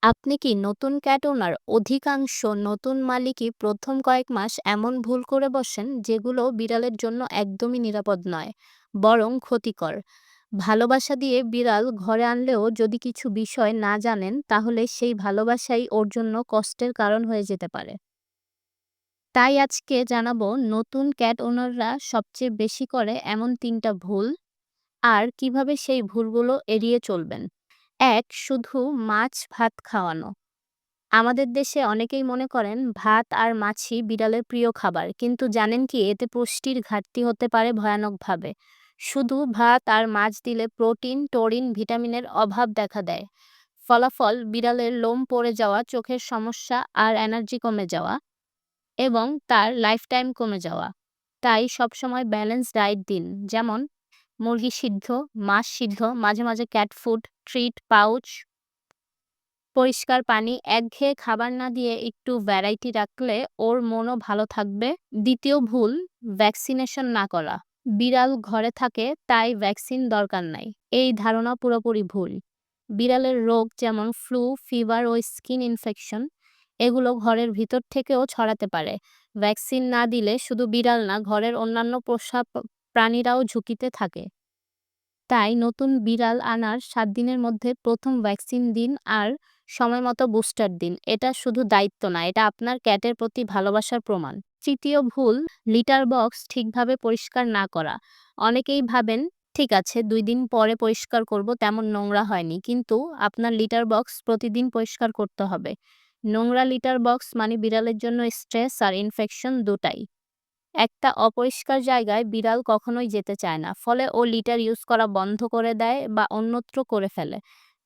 আপনি কি নতুন ক্যাট ওনার? অধিকাংশ নতুন মালিকই ১ম কয়েক মাস এমন ভুল করে বসেন যেগুলো বিড়ালের জন্য একদমই নিরাপদ নয়, বরং ক্ষতিকর। ভালোবাসা দিয়ে বিড়াল ঘরে আনলেও যদি কিছু বিষয় না জানেন, তাহলে সেই ভালোবাসাই ওর জন্য কষ্টের কারণ হয়ে যেতে পারে। তাই আজকে জানাবো নতুন ক্যাট ওনাররা সবচেয়ে বেশি করে এমন ৩টা ভুল, আর কিভাবে সেই ভুলগুলো এড়িয়ে চলবেন। ১. শুধু মাছ ভাত খাওয়ানো। আমাদের দেশে অনেকেই মনে করেন ভাত আর মাছই বিড়ালের প্রিয় খাবার, কিন্তু জানেন কি এতে পুষ্টির ঘাটতি হতে পারে ভয়ানকভাবে। শুধু ভাত আর মাছ দিলে প্রোটিন, টোরিন, ভিটামিনের অভাব দেখা দেয়। ফলাফল বিড়ালের লোম পড়ে যাওয়া, চোখের সমস্যা আর এনার্জি কমে যাওয়া এবং তার লাইফ টাইম কমে যাওয়া। তাই সবসময় ব্যালেন্স ডায়েট দিন, যেমন মুরগি সিদ্ধ, মাছ সিদ্ধ, মাঝে মাঝে ক্যাট ফুড, ট্রিট, পাউচ, পরিষ্কার পানি। একঘেয়ে খাবার না দিয়ে একটু ভ্যারাইটি রাখলে ওর মনও ভালো থাকবে। ২য় ভুল, ভ্যাকসিনেশন না করা। বিড়াল ঘরে থাকে তাই ভ্যাকসিন দরকার নাই, এই ধারণা পুরোপুরি ভুল। বিড়ালের রোগ যেমন ফ্লু, ফিভার ও স্কিন ইনফেকশন, এগুলো ঘরের ভিতর থেকেও ছড়াতে পারে। ভ্যাকসিন না দিলে শুধু বিড়াল না, ঘরের অন্যান্য পোষা প্রাণীরাও ঝুঁকিতে থাকে। তাই নতুন বিড়াল আনার ৭ দিনের মধ্যে ১ম ভ্যাকসিন দিন আর সময়মতো বুস্টার দিন। এটা শুধু দায়িত্ব না, এটা আপনার ক্যাটের প্রতি ভালোবাসার প্রমাণ। ৩য় ভুল, লিটার বক্স ঠিকভাবে পরিষ্কার না করা। অনেকেই ভাবেন, ঠিক আছে ২ দিন পরে পরিষ্কার করব, তেমন নোংরা হয়নি। কিন্তু আপনার লিটার বক্স প্রতিদিন পরিষ্কার করতে হবে। নোংরা লিটার বক্স মানে বিড়ালের জন্য স্ট্রেস আর ইনফেকশন দুটাই। একটা অপরিষ্কার জায়গায় বিড়াল কখনোই যেতে চায় না। ফলে ও লিটার ইউজ করা বন্ধ করে দেয় বা অন্যত্র করে ফেলে।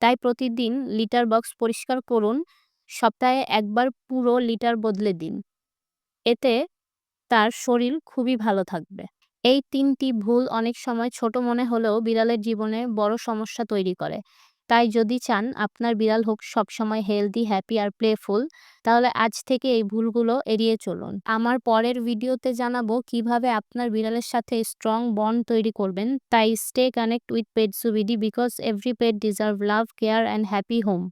তাই প্রতিদিন লিটার বক্স পরিষ্কার করুন। সপ্তাহে ১ বার পুরো লিটার বদলে দিন। এতে তার শরীর খুবই ভালো থাকবে। এই ৩টি ভুল অনেক সময় ছোট মনে হলেও বিড়ালের জীবনে বড় সমস্যা তৈরি করে। তাই যদি চান আপনার বিড়াল হোক সবসময় হেলদি, হ্যাপি আর প্লেফুল, তাহলে আজ থেকে এই ভুলগুলো এড়িয়ে চলুন। আমার পরের ভিডিওতে জানাবো কিভাবে আপনার বিড়ালের সাথে স্ট্রং বন্ড তৈরি করবেন। তাই স্টে কানেক্ট উইথ পেটসুবিডি, because every pet deserve love, care and happy home.